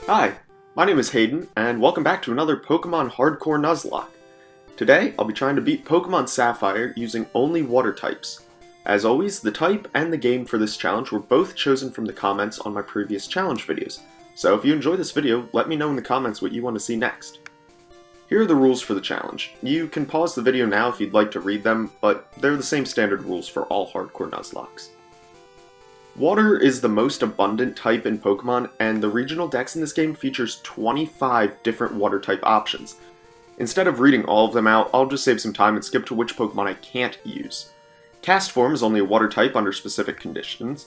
Hi, my name is Hayden, and welcome back to another Pokemon Hardcore Nuzlocke. Today, I'll be trying to beat Pokemon Sapphire using only water types. As always, the type and the game for this challenge were both chosen from the comments on my previous challenge videos, so if you enjoy this video, let me know in the comments what you want to see next. Here are the rules for the challenge. You can pause the video now if you'd like to read them, but they're the same standard rules for all Hardcore Nuzlockes. Water is the most abundant type in Pokemon, and the regional dex in this game features 25 different water type options. Instead of reading all of them out, I'll just save some time and skip to which Pokemon I can't use. Cast Form is only a water type under specific conditions.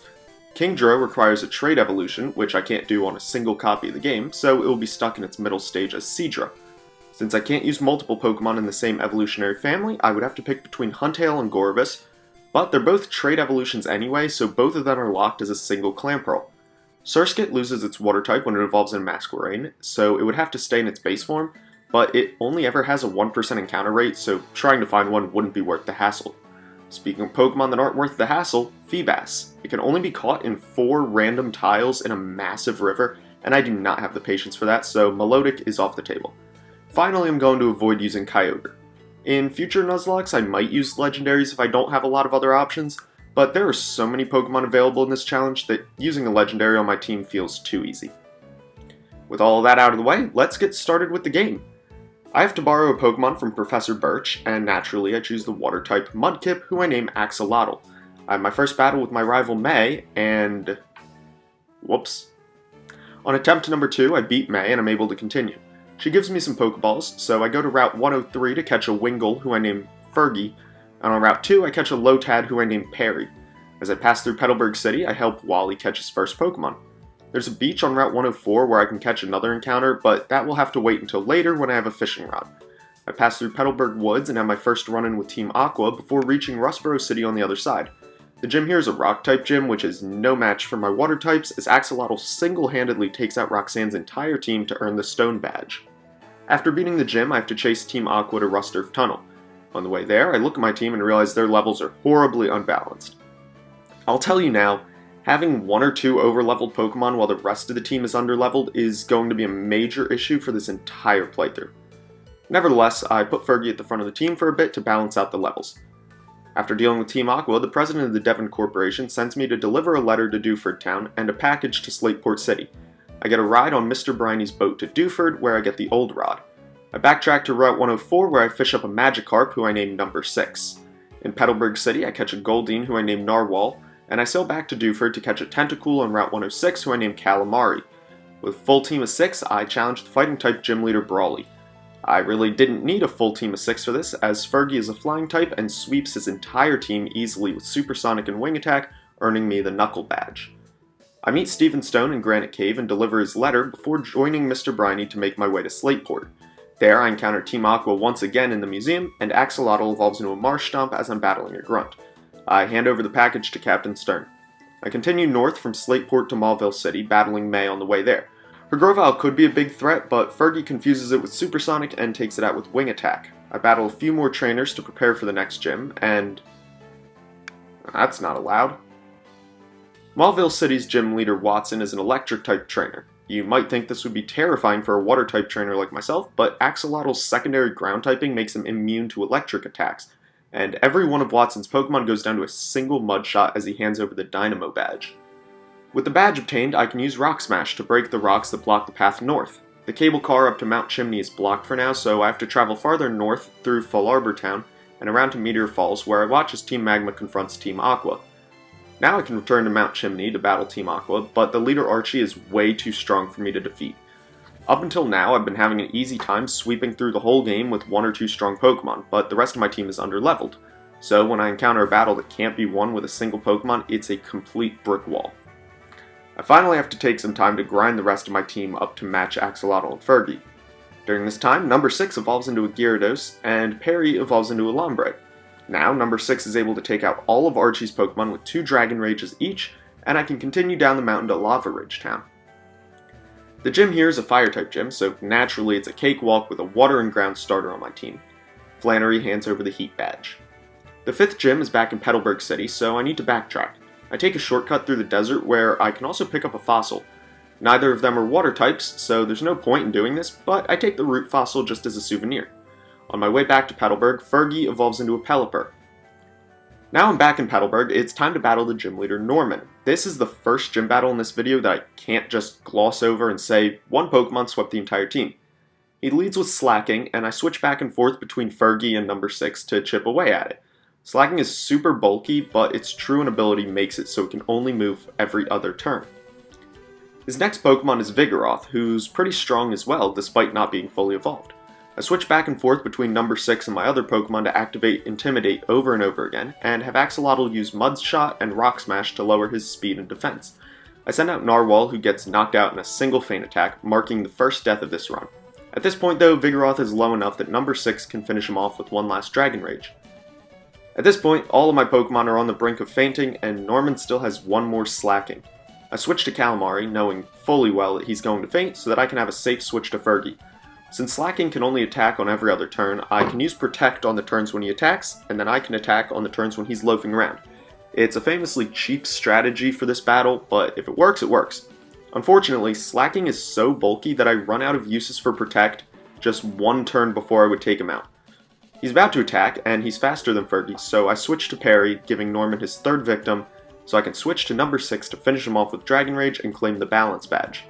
Kingdra requires a trait evolution, which I can't do on a single copy of the game, so it will be stuck in its middle stage as Seadra. Since I can't use multiple Pokemon in the same evolutionary family, I would have to pick between Huntail and Gorebyss, but they're both trait evolutions anyway, so both of them are locked as a single Clamperl. Surskit loses its water type when it evolves in Masquerain, so it would have to stay in its base form, but it only ever has a 1% encounter rate, so trying to find one wouldn't be worth the hassle. Speaking of Pokemon that aren't worth the hassle, Feebas. It can only be caught in 4 random tiles in a massive river, and I do not have the patience for that, so Melodic is off the table. Finally, I'm going to avoid using Kyogre. In future Nuzlockes, I might use legendaries if I don't have a lot of other options, but there are so many Pokemon available in this challenge that using a legendary on my team feels too easy. With all of that out of the way, let's get started with the game. I have to borrow a Pokemon from Professor Birch, and naturally I choose the water type Mudkip, who I name Axolotl. I have my first battle with my rival May, and... whoops. On attempt number 2, I beat May and I'm able to continue. She gives me some Pokeballs, so I go to Route 103 to catch a Wingull, who I name Fergie, and on Route 2 I catch a Lotad, who I name Perry. As I pass through Petalburg City, I help Wally catch his first Pokemon. There's a beach on Route 104 where I can catch another encounter, but that will have to wait until later when I have a fishing rod. I pass through Petalburg Woods and have my first run-in with Team Aqua before reaching Rustboro City on the other side. The gym here is a Rock-type gym, which is no match for my water types, as Axolotl single-handedly takes out Roxanne's entire team to earn the Stone Badge. After beating the gym, I have to chase Team Aqua to Rusturf Tunnel. On the way there, I look at my team and realize their levels are horribly unbalanced. I'll tell you now, having 1 or 2 overleveled Pokemon while the rest of the team is underleveled is going to be a major issue for this entire playthrough. Nevertheless, I put Fergie at the front of the team for a bit to balance out the levels. After dealing with Team Aqua, the president of the Devon Corporation sends me to deliver a letter to Dewford Town and a package to Slateport City. I get a ride on Mr. Briney's boat to Dewford, where I get the old rod. I backtrack to Route 104, where I fish up a Magikarp, who I name Number 6. In Petalburg City, I catch a Goldeen, who I name Narwhal, and I sail back to Dewford to catch a Tentacool on Route 106, who I name Calamari. With a full team of 6, I challenge the Fighting-type gym leader Brawly. I really didn't need a full team of 6 for this, as Fergie is a Flying type and sweeps his entire team easily with Supersonic and Wing Attack, earning me the Knuckle Badge. I meet Stephen Stone in Granite Cave and deliver his letter before joining Mr. Briney to make my way to Slateport. There I encounter Team Aqua once again in the museum, and Axolotl evolves into a Marsh Stomp as I'm battling a Grunt. I hand over the package to Captain Stern. I continue north from Slateport to Mauville City, battling May on the way there. Her Grovyle could be a big threat, but Fergie confuses it with Supersonic and takes it out with Wing Attack. I battle a few more trainers to prepare for the next gym, and... that's not allowed. Mauville City's gym leader Watson is an electric-type trainer. You might think this would be terrifying for a water-type trainer like myself, but Axolotl's secondary ground typing makes him immune to electric attacks, and every one of Watson's Pokemon goes down to a single mud shot as he hands over the Dynamo Badge. With the badge obtained, I can use Rock Smash to break the rocks that block the path north. The cable car up to Mount Chimney is blocked for now, so I have to travel farther north through Fall Arbor Town and around to Meteor Falls, where I watch as Team Magma confronts Team Aqua. Now I can return to Mount Chimney to battle Team Aqua, but the leader Archie is way too strong for me to defeat. Up until now, I've been having an easy time sweeping through the whole game with 1 or 2 strong Pokemon, but the rest of my team is underleveled. So when I encounter a battle that can't be won with a single Pokemon, it's a complete brick wall. I finally have to take some time to grind the rest of my team up to match Axolotl and Fergie. During this time, Number 6 evolves into a Gyarados, and Perry evolves into a Lombre. Now, Number 6 is able to take out all of Archie's Pokemon with 2 Dragon Rages each, and I can continue down the mountain to Lava Ridge Town. The gym here is a Fire-type gym, so naturally it's a cakewalk with a Water and Ground starter on my team. Flannery hands over the Heat Badge. The 5th gym is back in Petalburg City, so I need to backtrack. I take a shortcut through the desert where I can also pick up a fossil. Neither of them are water types, so there's no point in doing this, but I take the root fossil just as a souvenir. On my way back to Petalburg, Fergie evolves into a Pelipper. Now I'm back in Petalburg, it's time to battle the gym leader Norman. This is the first gym battle in this video that I can't just gloss over and say one Pokemon swept the entire team. He leads with Slacking, and I switch back and forth between Fergie and number 6 to chip away at it. Slacking is super bulky, but its Truant ability makes it so it can only move every other turn. His next Pokemon is Vigoroth, who's pretty strong as well, despite not being fully evolved. I switch back and forth between number 6 and my other Pokemon to activate Intimidate over and over again, and have Axolotl use Mud Shot and Rock Smash to lower his speed and defense. I send out Narwhal, who gets knocked out in a single feint attack, marking the first death of this run. At this point though, Vigoroth is low enough that number 6 can finish him off with one last Dragon Rage. At this point, all of my Pokemon are on the brink of fainting, and Norman still has one more Slacking. I switch to Calamari, knowing fully well that he's going to faint, so that I can have a safe switch to Fergie. Since Slacking can only attack on every other turn, I can use Protect on the turns when he attacks, and then I can attack on the turns when he's loafing around. It's a famously cheap strategy for this battle, but if it works, it works. Unfortunately, Slacking is so bulky that I run out of uses for Protect just one turn before I would take him out. He's about to attack, and he's faster than Fergie, so I switch to Parry, giving Norman his third victim, so I can switch to number 6 to finish him off with Dragon Rage and claim the Balance Badge.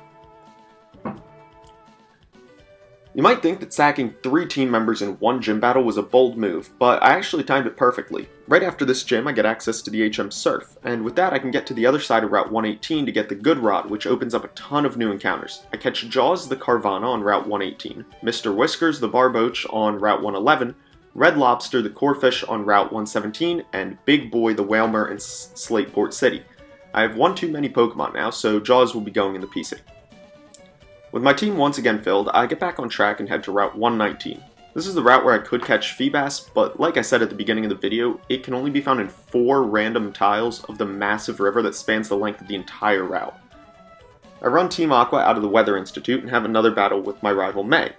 You might think that sacking 3 team members in one gym battle was a bold move, but I actually timed it perfectly. Right after this gym, I get access to the HM Surf, and with that I can get to the other side of Route 118 to get the Good Rod, which opens up a ton of new encounters. I catch Jaws the Carvana on Route 118, Mr. Whiskers the Barboach on Route 111, Red Lobster the Corefish on Route 117, and Big Boy the Whalmer in Slateport City. I have one too many Pokemon now, so Jaws will be going in the PC. With my team once again filled, I get back on track and head to Route 119. This is the route where I could catch Feebas, but like I said at the beginning of the video, it can only be found in 4 random tiles of the massive river that spans the length of the entire route. I run Team Aqua out of the Weather Institute and have another battle with my rival May.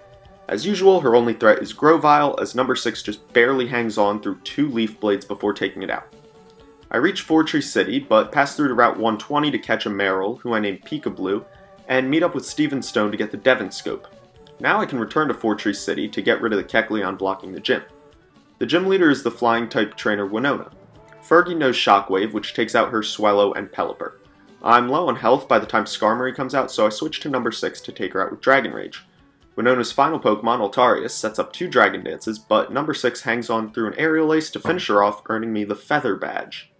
As usual, her only threat is Grovyle, as number 6 just barely hangs on through 2 Leaf Blades before taking it out. I reach Fortree City, but pass through to Route 120 to catch a Marill, who I named Peekaboo, and meet up with Steven Stone to get the Devon Scope. Now I can return to Fortree City to get rid of the Kecleon blocking the gym. The gym leader is the flying type trainer Winona. Fergie knows Shockwave, which takes out her Swellow and Pelipper. I'm low on health by the time Skarmory comes out, so I switch to number 6 to take her out with Dragon Rage. Winona's final Pokemon, Altarius, sets up 2 Dragon Dances, but number 6 hangs on through an Aerial Ace to finish her off, earning me the Feather Badge.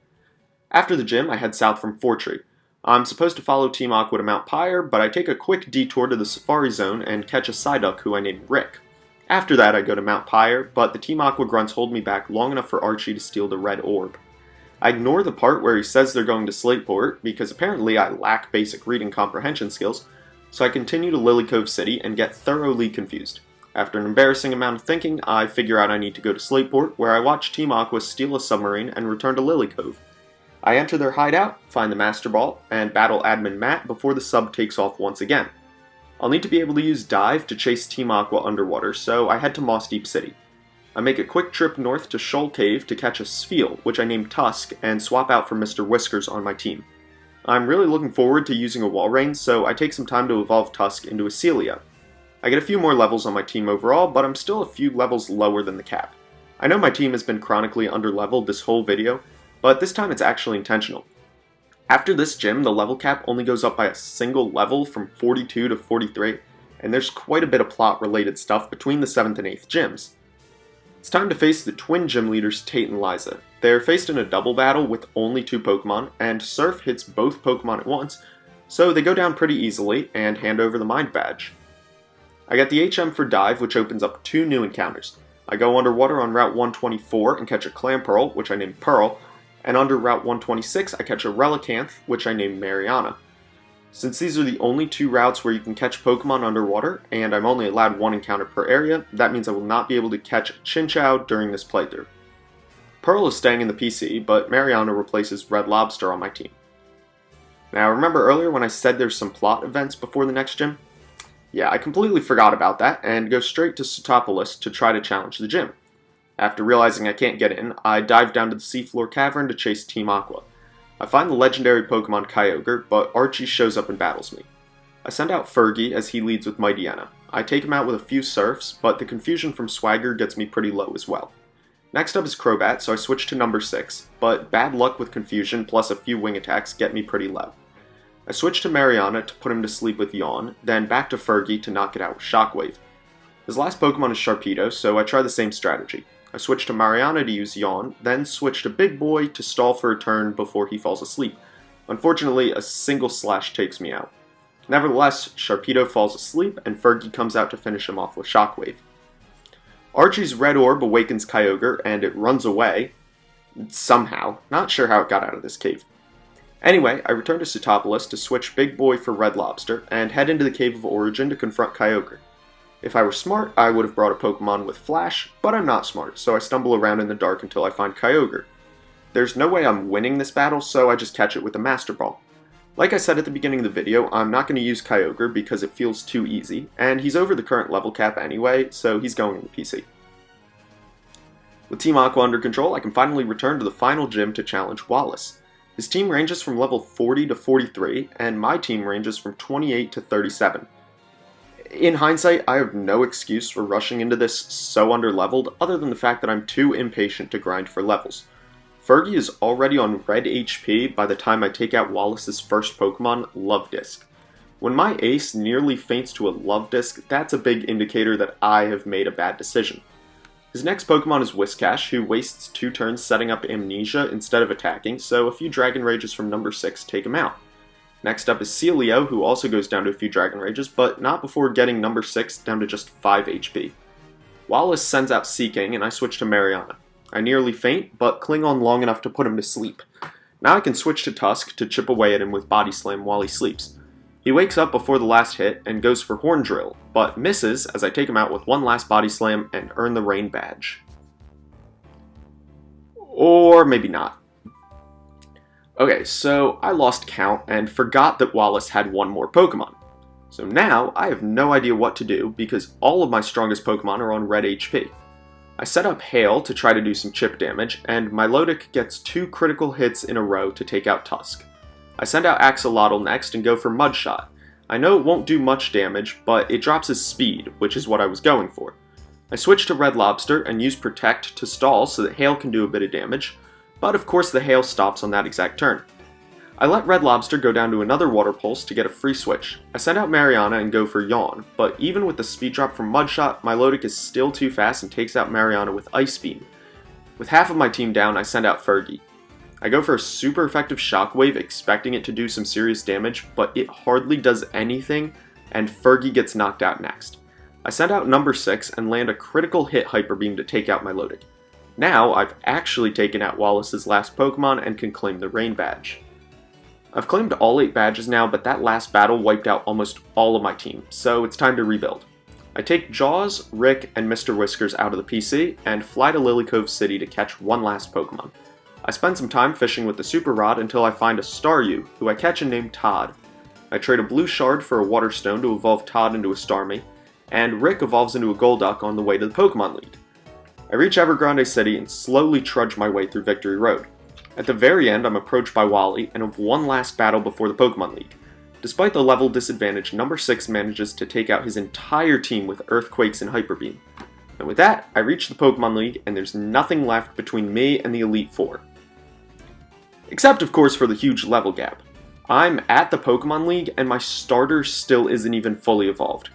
After the gym, I head south from Fortree. I'm supposed to follow Team Aqua to Mount Pyre, but I take a quick detour to the Safari Zone and catch a Psyduck who I named Rick. After that I go to Mount Pyre, but the Team Aqua grunts hold me back long enough for Archie to steal the red orb. I ignore the part where he says they're going to Slateport, because apparently I lack basic reading comprehension skills, so I continue to Lily Cove City and get thoroughly confused. After an embarrassing amount of thinking, I figure out I need to go to Slateport, where I watch Team Aqua steal a submarine and return to Lily Cove. I enter their hideout, find the Master Ball, and battle Admin Matt before the sub takes off once again. I'll need to be able to use Dive to chase Team Aqua underwater, so I head to Moss Deep City. I make a quick trip north to Shoal Cave to catch a Spheal, which I name Tusk, and swap out for Mr. Whiskers on my team. I'm really looking forward to using a Walrein, so I take some time to evolve Tusk into a Celia. I get a few more levels on my team overall, but I'm still a few levels lower than the cap. I know my team has been chronically underleveled this whole video, but this time it's actually intentional. After this gym, the level cap only goes up by a single level from 42 to 43, and there's quite a bit of plot-related stuff between the 7th and 8th gyms. It's time to face the twin gym leaders Tate and Liza. They're faced in a double battle with only 2 Pokemon, and Surf hits both Pokemon at once, so they go down pretty easily and hand over the Mind Badge. I get the HM for Dive, which opens up 2 new encounters. I go underwater on Route 124 and catch a Clamperl, which I named Pearl, and under Route 126 I catch a Relicanth, which I named Mariana. Since these are the only 2 routes where you can catch Pokemon underwater, and I'm only allowed 1 encounter per area, that means I will not be able to catch Chinchou during this playthrough. Pearl is staying in the PC, but Mariana replaces Red Lobster on my team. Now remember earlier when I said there's some plot events before the next gym? Yeah, I completely forgot about that, and go straight to Sootopolis to try to challenge the gym. After realizing I can't get in, I dive down to the Seafloor Cavern to chase Team Aqua. I find the legendary Pokemon Kyogre, but Archie shows up and battles me. I send out Fergie as he leads with Mightyena. I take him out with a few Surfs, but the confusion from Swagger gets me pretty low as well. Next up is Crobat, so I switch to number 6, but bad luck with confusion plus a few wing attacks get me pretty low. I switch to Mariana to put him to sleep with Yawn, then back to Fergie to knock it out with Shockwave. His last Pokemon is Sharpedo, so I try the same strategy. I switch to Mariana to use Yawn, then switch to Big Boy to stall for a turn before he falls asleep. Unfortunately, a single slash takes me out. Nevertheless, Sharpedo falls asleep, and Fergie comes out to finish him off with Shockwave. Archie's Red Orb awakens Kyogre, and it runs away. Somehow. Not sure how it got out of this cave. Anyway, I return to Sootopolis to switch Big Boy for Red Lobster, and head into the Cave of Origin to confront Kyogre. If I were smart, I would have brought a Pokemon with Flash, but I'm not smart, so I stumble around in the dark until I find Kyogre. There's no way I'm winning this battle, so I just catch it with a Master Ball. Like I said at the beginning of the video, I'm not going to use Kyogre because it feels too easy, and he's over the current level cap anyway, so he's going in the PC. With Team Aqua under control, I can finally return to the final gym to challenge Wallace. His team ranges from level 40 to 43, and my team ranges from 28 to 37. In hindsight, I have no excuse for rushing into this so underleveled, other than the fact that I'm too impatient to grind for levels. Fergie is already on red HP by the time I take out Wallace's first Pokemon, Love Disc. When my ace nearly faints to a Love Disc, that's a big indicator that I have made a bad decision. His next Pokemon is Whiscash, who wastes 2 turns setting up Amnesia instead of attacking, so a few Dragon Rages from number 6 take him out. Next up is Celio, who also goes down to a few Dragon Rages, but not before getting number 6 down to just 5 HP. Wallace sends out Seaking, and I switch to Mariana. I nearly faint, but cling on long enough to put him to sleep. Now I can switch to Tusk to chip away at him with Body Slam while he sleeps. He wakes up before the last hit and goes for Horn Drill, but misses as I take him out with one last Body Slam and earn the Rain Badge. Or maybe not. Okay, so I lost count and forgot that Wallace had one more Pokemon. So now I have no idea what to do because all of my strongest Pokemon are on red HP. I set up Hail to try to do some chip damage, and Milotic gets 2 critical hits in a row to take out Tusk. I send out Axolotl next and go for Mud Shot. I know it won't do much damage, but it drops his speed, which is what I was going for. I switch to Red Lobster and use Protect to stall so that Hail can do a bit of damage, but of course the Hail stops on that exact turn. I let Red Lobster go down to another Water Pulse to get a free switch. I send out Mariana and go for Yawn, but even with the speed drop from Mud Shot, Milotic is still too fast and takes out Mariana with Ice Beam. With half of my team down, I send out Fergie. I go for a super effective Shockwave expecting it to do some serious damage, but it hardly does anything, and Fergie gets knocked out next. I send out number 6 and land a critical hit Hyper Beam to take out Milotic. Now I've actually taken out Wallace's last Pokemon and can claim the Rain Badge. I've claimed all 8 badges now, but that last battle wiped out almost all of my team, so it's time to rebuild. I take Jaws, Rick, and Mr. Whiskers out of the PC, and fly to Lily Cove City to catch one last Pokemon. I spend some time fishing with the Super Rod until I find a Staryu, who I catch and name Todd. I trade a Blue Shard for a Water Stone to evolve Todd into a Starmie, and Rick evolves into a Golduck on the way to the Pokemon League. I reach Evergrande City and slowly trudge my way through Victory Road. At the very end, I'm approached by Wally and have one last battle before the Pokemon League. Despite the level disadvantage, number 6 manages to take out his entire team with Earthquakes and Hyper Beam. And with that, I reach the Pokemon League and there's nothing left between me and the Elite Four. Except, of course, for the huge level gap. I'm at the Pokemon League and my starter still isn't even fully evolved.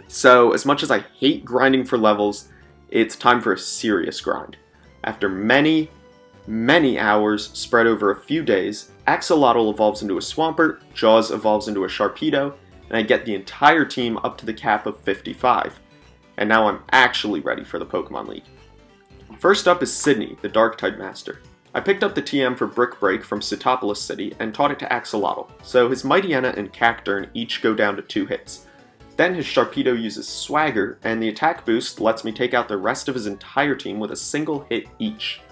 So, as much as I hate grinding for levels, it's time for a serious grind. After many hours spread over a few days, Axolotl evolves into a Swampert, Jaws evolves into a Sharpedo, and I get the entire team up to the cap of 55. And now I'm actually ready for the Pokemon League. First up is Sydney, the Dark-type Master. I picked up the TM for Brick Break from Sootopolis City and taught it to Axolotl, so his Mightyena and Cacturne each go down to 2 hits. Then his Sharpedo uses Swagger, and the attack boost lets me take out the rest of his entire team with a single hit each.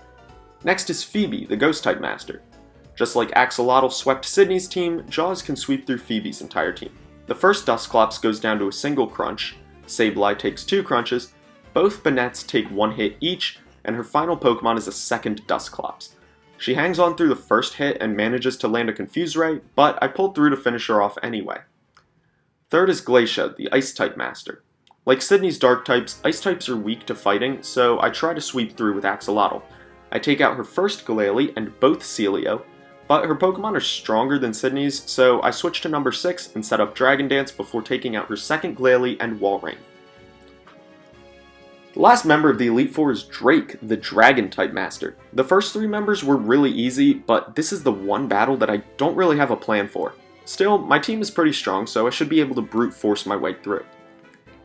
Next is Phoebe, the Ghost-type Master. Just like Axolotl swept Sydney's team, Jaws can sweep through Phoebe's entire team. The first Dusclops goes down to a single crunch, Sableye takes 2 crunches, both Bannettes take 1 hit each, and her final Pokemon is a second Dusclops. She hangs on through the first hit and manages to land a Confuse Ray, but I pulled through to finish her off anyway. Third is Glacia, the Ice-type master. Like Sydney's dark types, Ice types are weak to fighting, so I try to sweep through with Axolotl. I take out her first Glalie and both Celio, but her Pokemon are stronger than Sydney's, so I switch to number 6 and set up Dragon Dance before taking out her second Glalie and Walrein. The last member of the Elite Four is Drake, the Dragon-type master. The first 3 members were really easy, but this is the one battle that I don't really have a plan for. Still, my team is pretty strong, so I should be able to brute force my way through.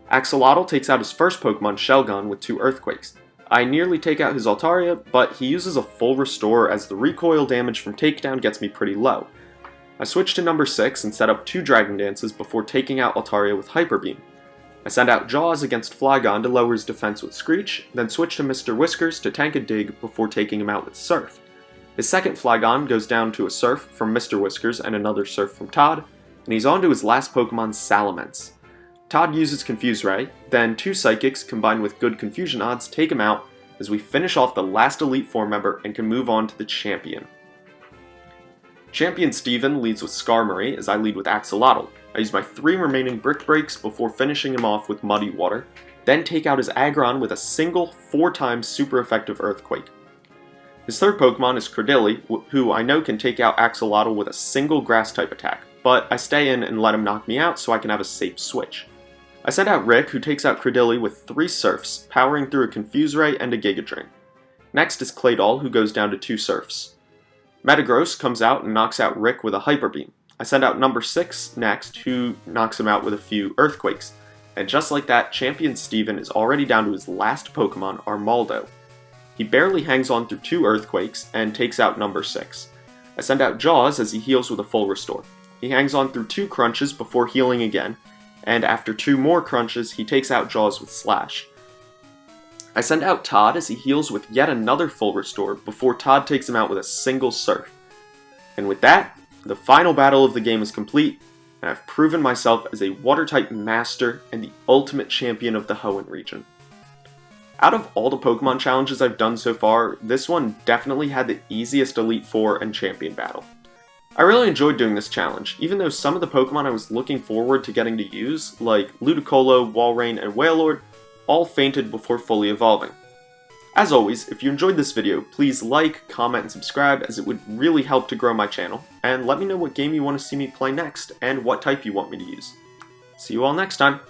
Axolotl takes out his first Pokemon, Shelgon, with 2 Earthquakes. I nearly take out his Altaria, but he uses a full restore as the recoil damage from takedown gets me pretty low. I switch to number 6 and set up 2 Dragon Dances before taking out Altaria with Hyper Beam. I send out Jaws against Flygon to lower his defense with Screech, then switch to Mr. Whiskers to tank a Dig before taking him out with Surf. His second Flygon goes down to a Surf from Mr. Whiskers and another Surf from Todd, and he's on to his last Pokemon, Salamence. Todd uses Confuse Ray, then 2 Psychics combined with good confusion odds take him out as we finish off the last Elite Four member and can move on to the Champion. Champion Steven leads with Skarmory as I lead with Axolotl. I use my 3 remaining Brick Breaks before finishing him off with Muddy Water, then take out his Aggron with a single 4x super effective Earthquake. His third Pokemon is Credilli, who I know can take out Axolotl with a single Grass-type attack, but I stay in and let him knock me out so I can have a safe switch. I send out Rick, who takes out Credilli with 3 Surfs, powering through a Confuse Ray and a Giga Drain. Next is Claydol, who goes down to 2 Surfs. Metagross comes out and knocks out Rick with a Hyper Beam. I send out number 6 next, who knocks him out with a few Earthquakes. And just like that, Champion Steven is already down to his last Pokemon, Armaldo. He barely hangs on through 2 Earthquakes and takes out number 6. I send out Jaws as he heals with a full restore. He hangs on through 2 Crunches before healing again, and after 2 more Crunches, he takes out Jaws with Slash. I send out Todd as he heals with yet another full restore before Todd takes him out with a single Surf. And with that, the final battle of the game is complete, and I've proven myself as a Water-type master and the ultimate champion of the Hoenn region. Out of all the Pokemon challenges I've done so far, this one definitely had the easiest Elite Four and Champion battle. I really enjoyed doing this challenge, even though some of the Pokemon I was looking forward to getting to use, like Ludicolo, Walrein, and Wailord, all fainted before fully evolving. As always, if you enjoyed this video, please like, comment, and subscribe as it would really help to grow my channel, and let me know what game you want to see me play next, and what type you want me to use. See you all next time!